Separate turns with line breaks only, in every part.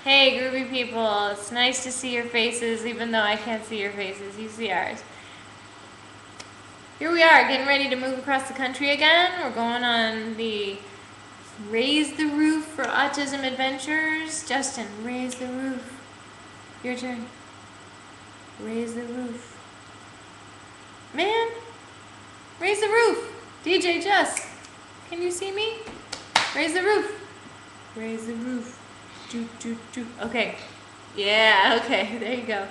Hey, groovy people. It's nice to see your faces, even though I can't see your faces. You see ours. Here we are, getting ready to move across the country again. We're going on the Raise the Roof for Autism Adventures. Justin, raise the roof. Your turn. Raise the roof. Man, raise the roof. DJ Jus, can you see me? Raise the roof. Raise the roof. Doot, doot, doot. Okay. Yeah, okay, there you go.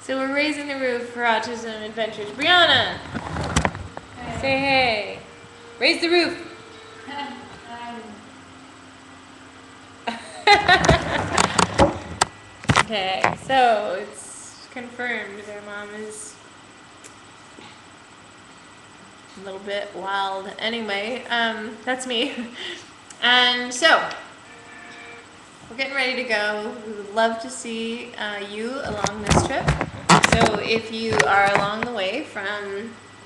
So we're raising the roof for Autism Adventures. Brianna, hey. Say hey. Raise the roof. Okay, so it's confirmed their mom is a little bit wild. Anyway, that's me. And so we're getting ready to go. We would love to see you along this trip. So if you are along the way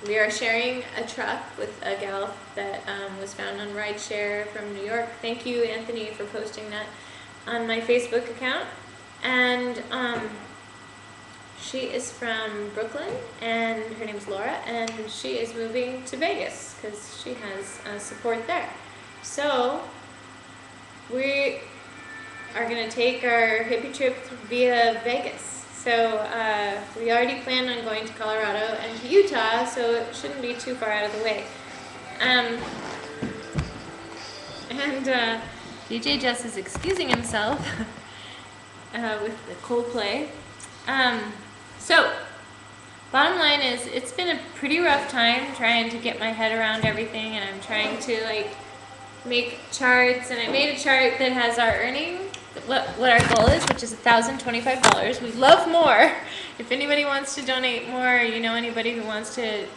we are sharing a truck with a gal that was found on rideshare from New York. Thank you, Anthony, for posting that on my Facebook account. And she is from Brooklyn, and her name's Laura, and she is moving to Vegas because she has support there. So we are going to take our hippie trip via Vegas. So we already planned on going to Colorado and to Utah, so it shouldn't be too far out of the way. And DJ Jus is excusing himself with the Coldplay. So bottom line is, it's been a pretty rough time trying to get my head around everything, and I'm trying to make charts, and I made a chart that has our earning, what our goal is, which is $1,025. We'd love more. If anybody wants to donate more, anybody who wants to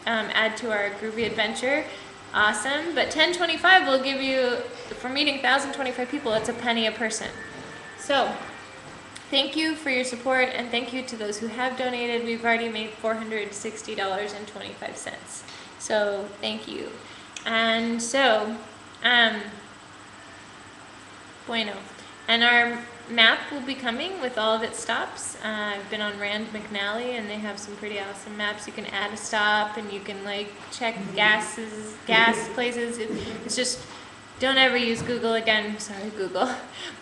add to our groovy adventure, awesome. But $1,025 will give you, for meeting 1,025 people, it's a penny a person. So thank you for your support, and thank you to those who have donated. We've already made $460.25. So thank you. And so bueno. And our map will be coming with all of its stops. I've been on Rand McNally, and they have some pretty awesome maps. You can add a stop, and you can check gas places. It's just, don't ever use Google again. Sorry, Google.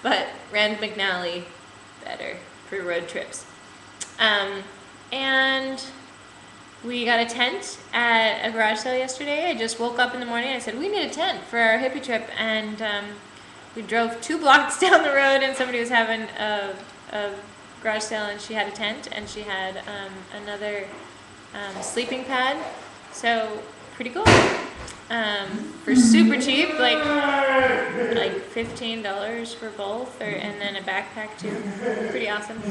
But Rand McNally, better for road trips. And we got a tent at a garage sale yesterday. I just woke up in the morning and I said, we need a tent for our hippie trip. And we drove 2 blocks down the road, and somebody was having a garage sale, and she had a tent, and she had another sleeping pad. So pretty cool. For super cheap, like $15 for both, and then a backpack too. Pretty awesome.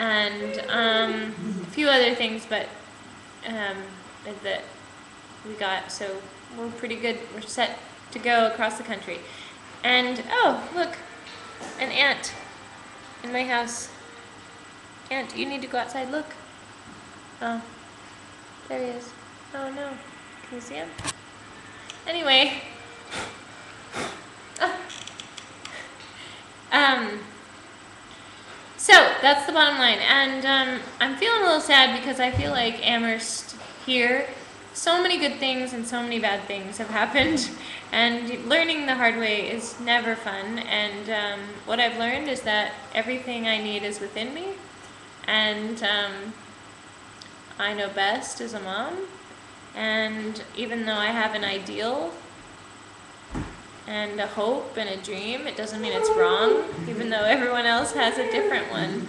And a few other things, but that we got. So we're pretty good. We're set to go across the country. And oh, look, an ant in my house. Ant, you need to go outside. Look. Oh, there he is. Oh no, can you see him? Anyway, so that's the bottom line. And I'm feeling a little sad because I feel like Amherst here, so many good things and so many bad things have happened, and learning the hard way is never fun. And what I've learned is that everything I need is within me, and I know best as a mom. And even though I have an ideal and a hope and a dream, it doesn't mean it's wrong, even though everyone else has a different one.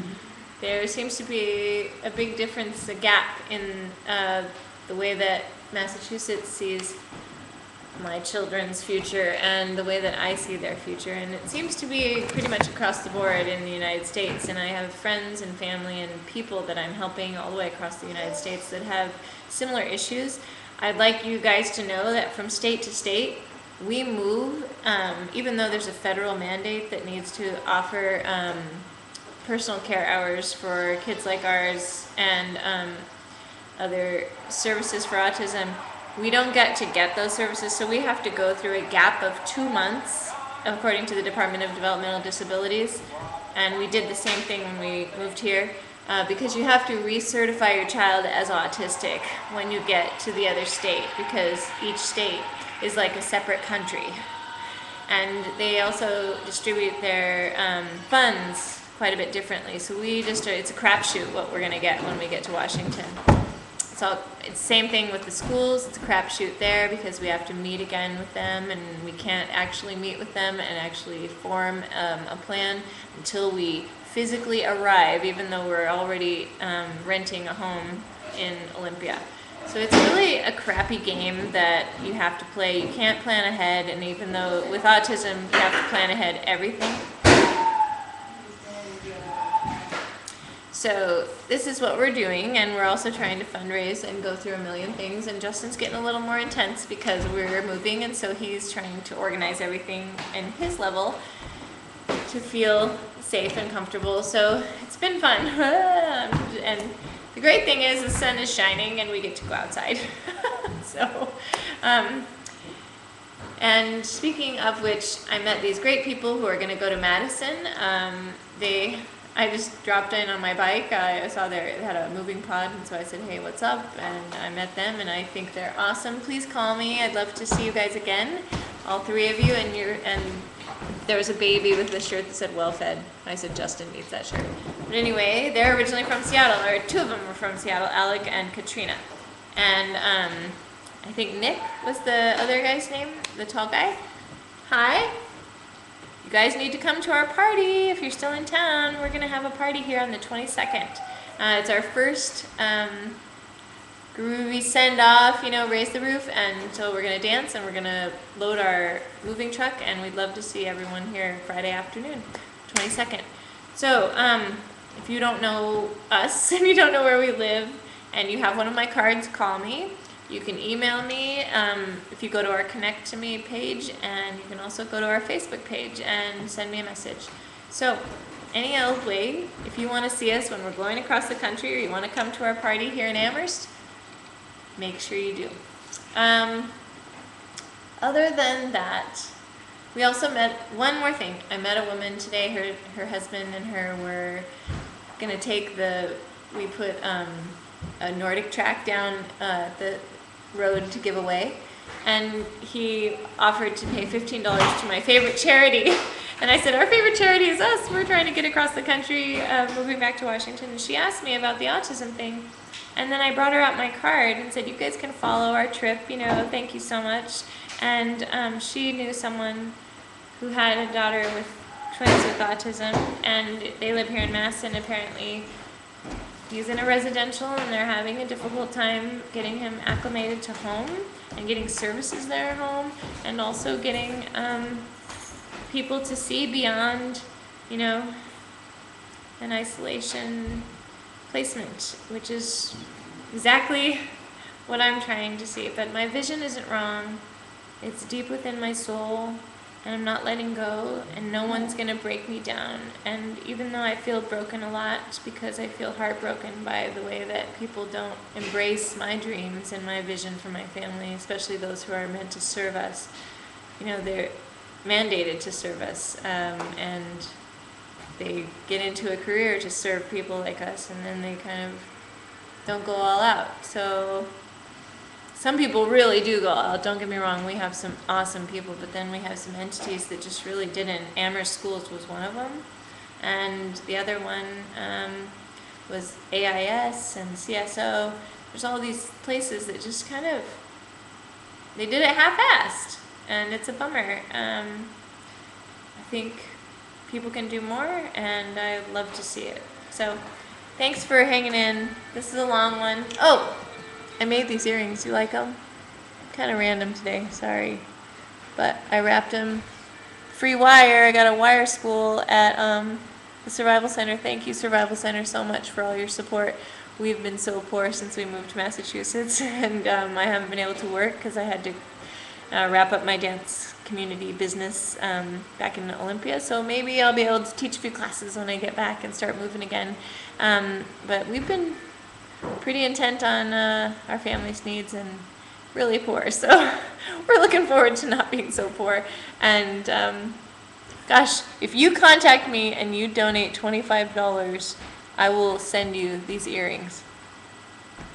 There seems to be a big difference, a gap in the way that Massachusetts sees my children's future and the way that I see their future. And it seems to be pretty much across the board in the United States. And I have friends and family and people that I'm helping all the way across the United States that have similar issues. I'd like you guys to know that from state to state, we move, even though there's a federal mandate that needs to offer personal care hours for kids like ours and other services for autism. We don't get those services, so we have to go through a gap of 2 months according to the Department of Developmental Disabilities. And we did the same thing when we moved here, because you have to recertify your child as autistic when you get to the other state, because each state is like a separate country. And they also distribute their funds quite a bit differently. So it's a crapshoot what we're going to get when we get to Washington. So it's the same thing with the schools. It's a crapshoot there because we have to meet again with them, and we can't actually meet with them and actually form a plan until we physically arrive, even though we're already renting a home in Olympia. So it's really a crappy game that you have to play. You can't plan ahead, and even though with autism you have to plan ahead everything. So this is what we're doing, and we're also trying to fundraise and go through a million things, and Justin's getting a little more intense because we're moving, and so he's trying to organize everything in his level to feel safe and comfortable. So it's been fun. And the great thing is the sun is shining and we get to go outside. So, and speaking of which, I met these great people who are going to go to Madison. I just dropped in on my bike. I saw they had a moving pod, and so I said, hey, what's up? And I met them, and I think they're awesome. Please call me. I'd love to see you guys again, all three of you. And there was a baby with a shirt that said well fed. I said Justin needs that shirt. But anyway, they're originally from Seattle, or two of them were from Seattle, Alec and Katrina. And I think Nick was the other guy's name, the tall guy. Hi. You guys need to come to our party if you're still in town. We're going to have a party here on the 22nd. It's our first groovy send-off, raise the roof, and so we're going to dance and we're going to load our moving truck, and we'd love to see everyone here Friday afternoon, 22nd. So if you don't know us and you don't know where we live and you have one of my cards, call me. You can email me if you go to our Connect to Me page, and you can also go to our Facebook page and send me a message. So any old way, if you want to see us when we're going across the country, or you want to come to our party here in Amherst, make sure you do. Other than that, we also met, one more thing. I met a woman today, her husband and her were going to take we put a Nordic track down the road to give away, and he offered to pay $15 to my favorite charity. And I said, our favorite charity is us. We're trying to get across the country, moving back to Washington. And she asked me about the autism thing. And then I brought her out my card and said, you guys can follow our trip, thank you so much. And she knew someone who had a daughter with twins with autism, and they live here in Mass, and apparently he's in a residential, and they're having a difficult time getting him acclimated to home and getting services there at home, and also getting people to see beyond, an isolation placement, which is exactly what I'm trying to see. But my vision isn't wrong. It's deep within my soul, and I'm not letting go, and no one's going to break me down. And even though I feel broken a lot, it's because I feel heartbroken by the way that people don't embrace my dreams and my vision for my family, especially those who are meant to serve us. They're mandated to serve us, and they get into a career to serve people like us, and then they kind of don't go all out. So some people really do go all out. Don't get me wrong, we have some awesome people, but then we have some entities that just really didn't. Amherst Schools was one of them, and the other one was AIS and CSO. There's all these places that just kind of, they did it half-assed, and it's a bummer. I think people can do more, and I'd love to see it. So thanks for hanging in. This is a long one. Oh, I made these earrings. You like them? Kind of random today, sorry. But I wrapped them. Free wire. I got a wire spool at the Survival Center. Thank you, Survival Center, so much for all your support. We've been so poor since we moved to Massachusetts, and I haven't been able to work because I had to wrap up my dance community business back in Olympia. So maybe I'll be able to teach a few classes when I get back and start moving again. But we've been pretty intent on our family's needs and really poor, so we're looking forward to not being so poor. And Gosh, if you contact me and you donate $25, I will send you these earrings.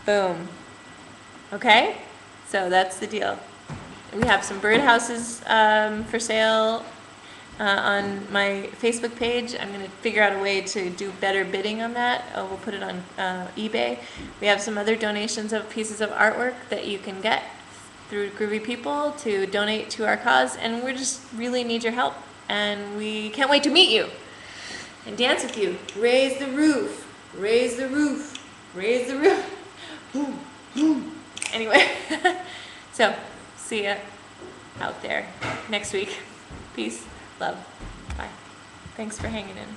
Boom. Okay? So that's the deal. We have some birdhouses for sale on my Facebook page. I'm going to figure out a way to do better bidding on that. We'll put it on eBay. We have some other donations of pieces of artwork that you can get through Groovy People to donate to our cause, and we just really need your help. And we can't wait to meet you and dance with you. Raise the roof, raise the roof, raise the roof. Boom, boom. Anyway, so see ya out there next week. Peace, love, bye. Thanks for hanging in.